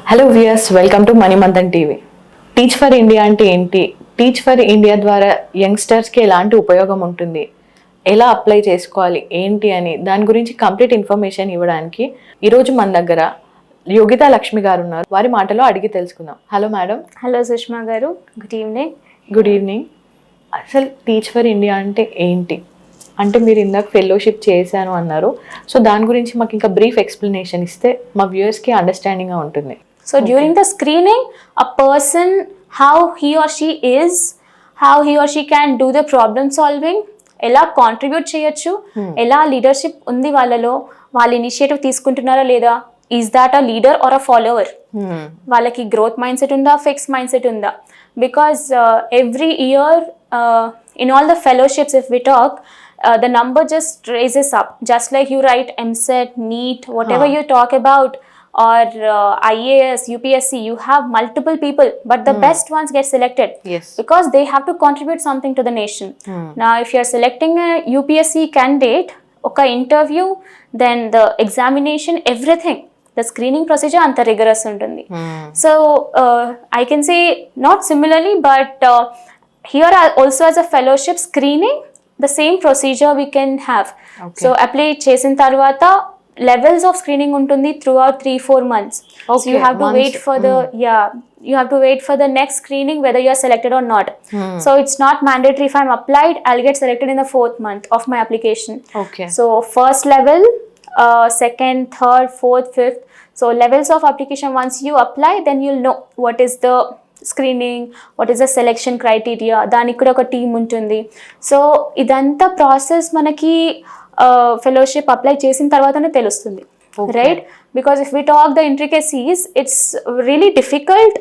Hello viewers, welcome to Manimanthan TV. Teach for India అంటే ఏంటి? Teach for India ద్వారా యంగ్స్టర్స్కి ఎలాంటి ఉపయోగం ఉంటుంది, ఎలా అప్లై చేసుకోవాలి ఏంటి అని దాని గురించి కంప్లీట్ ఇన్ఫర్మేషన్ ఇవ్వడానికి ఈరోజు మన దగ్గర యోగితా లక్ష్మి గారు ఉన్నారు. వారి మాటలో అడిగి తెలుసుకుందాం. Hello madam. హలో సుష్మా గారు, గుడ్ ఈవినింగ్. Good evening. అసలు టీచ్ ఫర్ ఇండియా అంటే ఏంటి? అంటే మీరు ఇందాక ఫెలోషిప్ చేశాను అన్నారు. సో దాని గురించి మాకు ఇంకా బ్రీఫ్ ఎక్స్ప్లెనేషన్ ఇస్తే మా వ్యూయర్స్కి అండర్స్టాండింగ్గా ఉంటుంది. So during the screening, a person, how he or she is, how he or she can do the problem solving, ఎలా కాంట్రిబ్యూట్ చేయొచ్చు, ఎలా లీడర్షిప్ ఉంది వాళ్ళలో, వాళ్ళ ఇనిషియేటివ్ తీసుకుంటున్నారా లేదా, is that a leader or a follower, వాళ్ళకి గ్రోత్ మైండ్ సెట్ ఉందా, ఫిక్స్ మైండ్ సెట్ ఉందా. Because every year in all the fellowships, if we talk, the number just raises up. Just like you write MSET, NEET, whatever you talk about, or IAS, UPSC, you have multiple people, but the best ones get selected. Yes. Because they have to contribute something to the nation. Now, if you are selecting a UPSC candidate, okay, interview, then the examination, everything, the screening procedure anta rigorous untundi. So I can say not similarly, but here also as a fellowship screening, the same procedure we can have. Okay. So apply chesin tarvata levels of screening untundi throughout 3-4 months. Okay. So you have to wait for the you have to wait for the next screening whether you are selected or not. So it's not mandatory. If I'm applied, I'll get selected in the 4th month of my application. Okay. So first level, second, third, fourth, fifth. So levels of application, once you apply, then you'll know what is the screening, what is the selection criteria, దానికి కూడా ఒక team ఉంటుంది. So ఇదంతా process మనకి fellowship apply చేసిన తర్వాతనే తెలుస్తుంది, right? Because if we talk the intricacies, it's really difficult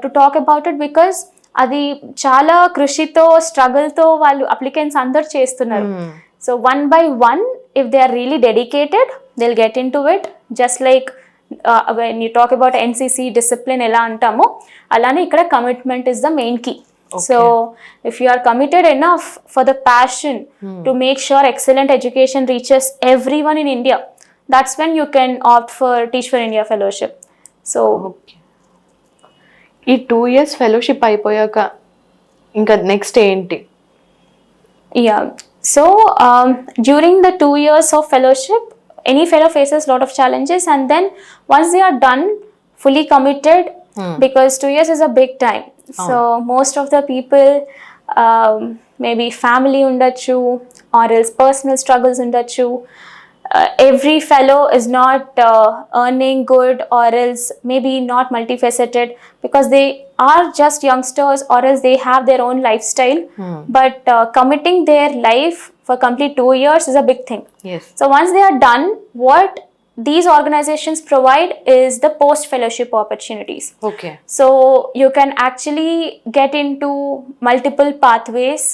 to talk about it, because అది చాలా కృషితో, స్ట్రగుల్తో వాళ్ళు అప్లికెంట్స్ అందరు చేస్తున్నారు. So one by one, if they are really dedicated, they will get into it. Just like when you talk about NCC discipline ఎలా అంటామో, అలానే ఇక్కడ commitment is the main key. Okay. So if you are committed enough for the passion to make sure excellent education reaches everyone in India, that's when you can opt for Teach for India fellowship. So ఈ 2 years fellowship అయిపోయాక ఇంకా next ఏంటి? Yeah, so during the 2 years of fellowship, any fellow faces a lot of challenges, and then once they are done, fully committed, because 2 years is a big time. So most of the people, maybe family undachu, or else personal struggles undachu. Every fellow is not earning good, or else maybe not multifaceted, because they are just youngsters, or else they have their own lifestyle. But committing their life for complete 2 years is a big thing. Yes. So once they are done, what these organizations provide is the post fellowship opportunities. Okay. So you can actually get into multiple pathways.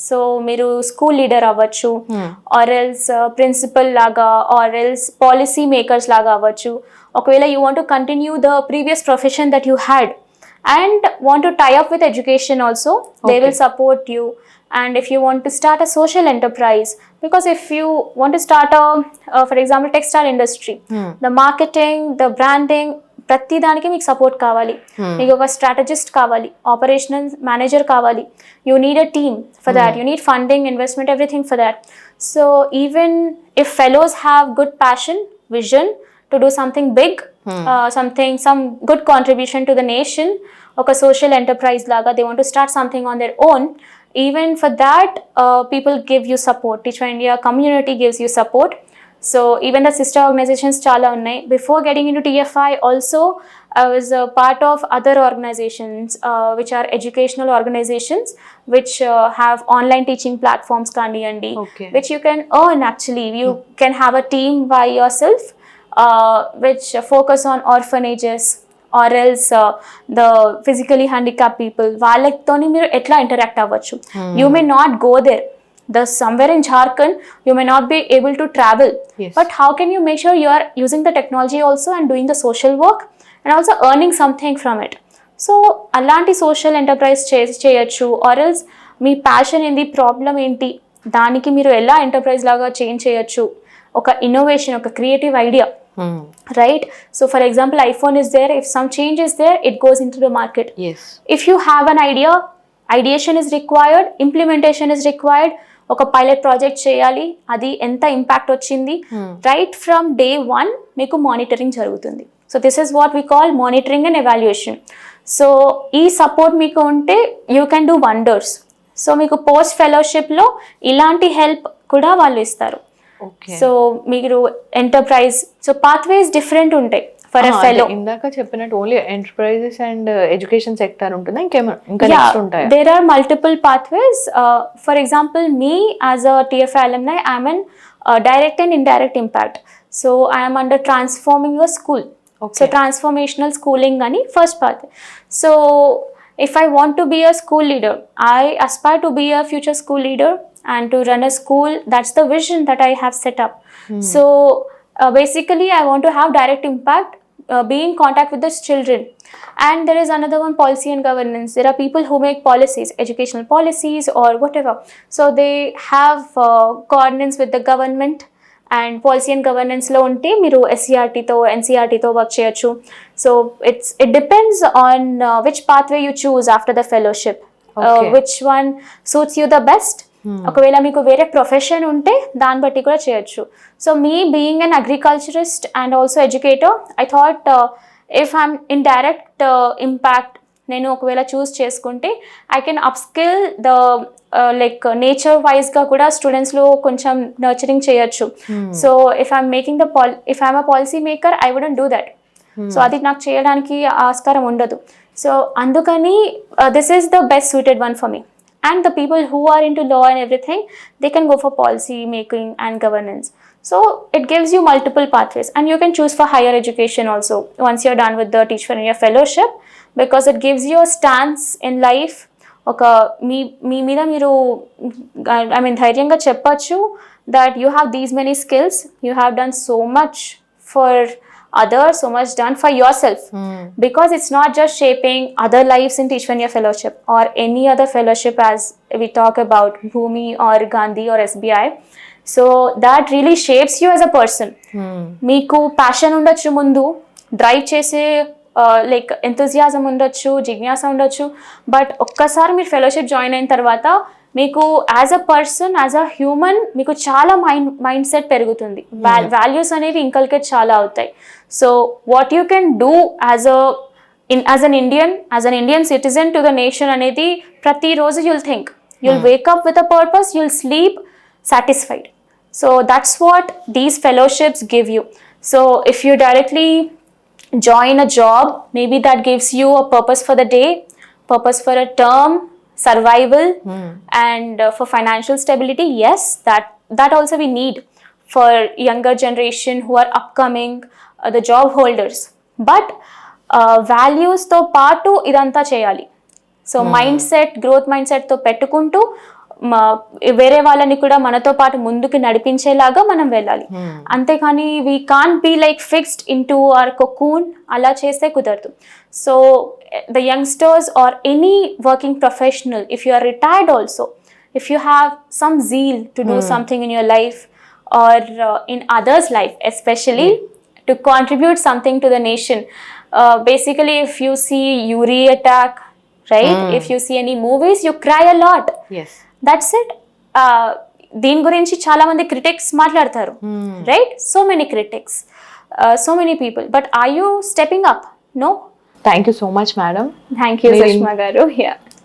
So మీరు school leader అవ్వచ్చు, or else principal లాగా, or else policy makers లాగా అవ్వచ్చు. ఒకవేళ you want to continue the previous profession that you had and want to tie up with education also, they will support you. And if you want to start a social enterprise, because if you want to start for example textile industry, the marketing, the branding, ప్రతి దానికి మీకు support కావాలి, మీకు ఒక strategist కావాలి, operational manager కావాలి, you need a team for that, you need funding, investment, everything for that. So even if fellows have good passion, vision to do something big, some good contribution to the nation, ఒక social enterprise లాగా, they want to start something on their own, even for that people give you support. Teach for India community gives you support. So even the sister organizations chala unnai. Before getting into TFI also, I was a part of other organizations which are educational organizations which have online teaching platforms kaniyandi, which you can earn. Actually you can have a team by yourself which focus on orphanages, or else the physically handicapped people, వాళ్ళతోని మీరు ఎట్లా interact అవ్వచ్చు. You may not go there. Somewhere in Jharkhand, you may not be able to travel. Yes. But how can you make sure you are using the technology also and doing the social work and also earning something from it? So అలాంటి social enterprise చేయొచ్చు, or else me passion ఏంటి, problem ఏంటి, దానికి మీరు ఎలా enterprise లాగా change చేయొచ్చు, ఒక ఇన్నోవేషన్, ఒక creative idea right? So for example, iPhone is there, if some change is there, it goes into the market. Yes If you have an idea, ideation is required, implementation is required. ఒక pilot project చేయాలి, అది ఎంత impact వచ్చింది, right from day 1 మీకు monitoring జరుగుతుంది. So this is what we call monitoring and evaluation. So ఈ support మీకు ఉంటే you can do wonders. So మీకు పోస్ట్ ఫెలోషిప్లో ఇలాంటి హెల్ప్ కూడా వాళ్ళు ఇస్తారు. ఓకే. సో మీరు ఎంటర్ప్రైజ్, సో పాత్వేస్ డిఫరెంట్ ఉంటాయి ఫర్ ఎ ఫెలో. ఇందాక చెప్పినట్టు only enterprises and education sector ఉంటుందా, ఇంకా నెక్స్ట్ ఉంటాయా? There are multiple pathways. For example, me as a TFI alumni, I am in direct and indirect impact. So I am under transforming a school. Okay. So transformational schooling ani first path. So if I want to be a school leader, I aspire to be a future school leader and to run a school. That's the vision that I have set up. So basically I want to have direct impact, be in contact with the children. And there is another one, policy and governance. There are people who make policies, educational policies or whatever. So they have coordinates with the government. And policy and governance lo unte మీరు SCRT తో NCRT తో work చేయొచ్చు. So it depends on which pathway you choose after the fellowship. Okay. Which one suits you the best. ఒకవేళ మీకు వేరే profession ఉంటే దాన్ని బట్టి కూడా చేయొచ్చు. So me being an agriculturist and also educator, I thought if I'm in direct impact నేను ఒకవేళ చూస్ చేసుకుంటే I can upskill the like nature వైజ్గా కూడా స్టూడెంట్స్లో కొంచెం నర్చరింగ్ చేయొచ్చు. So if I'm making if I'm a policy maker, I wouldn't do that. So అది నాకు చేయడానికి ఆస్కారం ఉండదు. సో అందుకని this is the best suited one for me. And the people who are into law and everything, they can go for policy making and governance. So it gives you multiple pathways, and you can choose for higher education also once you're done with the Teach for India fellowship, because it gives you a stance in life. Okay, మీ మీద మీరు I mean ధైర్యంగా చెప్పొచ్చు that you have these many skills, you have done so much for others, so much done for yourself. Because it's not just shaping other lives in Teach for India fellowship or any other fellowship as we talk about Bhumi or Gandhi or SBI. So that really shapes you as a person. మీకు passion ఉండొచ్చు, ముందు drive చేసే like enthusiasm ఉండొచ్చు, జిజ్ఞాస ఉండొచ్చు, but ఒక్కసారి మీరు fellowship join అయిన తర్వాత మీకు as a person, as a human మీకు చాలా మైండ్ సెట్ పెరుగుతుంది, వాల్యూస్ అనేవి ఇంకల్కేట్ చాలా అవుతాయి. So what you can do as an Indian citizen to the nation అనేది ప్రతిరోజు you'll think, you'll wake up with a purpose, you'll sleep satisfied. So that's what these fellowships give you. So if you directly join a job, maybe that gives you a purpose for the day, purpose for a term, survival, and for financial stability. Yes, that also we need for younger generation who are upcoming, the job holders. But values తో పాటు ఇదంతా చేయాలి. So mind set, growth mind set తో పెట్టుకుంటూ వేరే వాళ్ళని కూడా మనతో పాటు ముందుకు నడిపించేలాగా మనం వెళ్ళాలి. అంతేకాని we can't be like fixed into our cocoon, అలా చేస్తే కుదరదు. So the youngsters or any working professional, if you are retired also, if you have some zeal to do something in your life or in others life, especially to contribute something to the nation. Basically, if you see URI attack, right? If you see any movies, you cry a lot. Yes. That's it. దీని గురించి చాలా మంది critics మాట్లాడతారు, right? So many critics, so many people, but are you stepping up? No. Thank you so much madam. Thank you Sushma garu.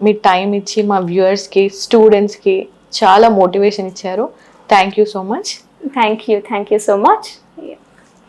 మీ time ఇచ్చి మా వ్యూవర్స్కి, స్టూడెంట్స్కి చాలా మోటివేషన్ ఇచ్చారు. Thank you so much. Thank you so much.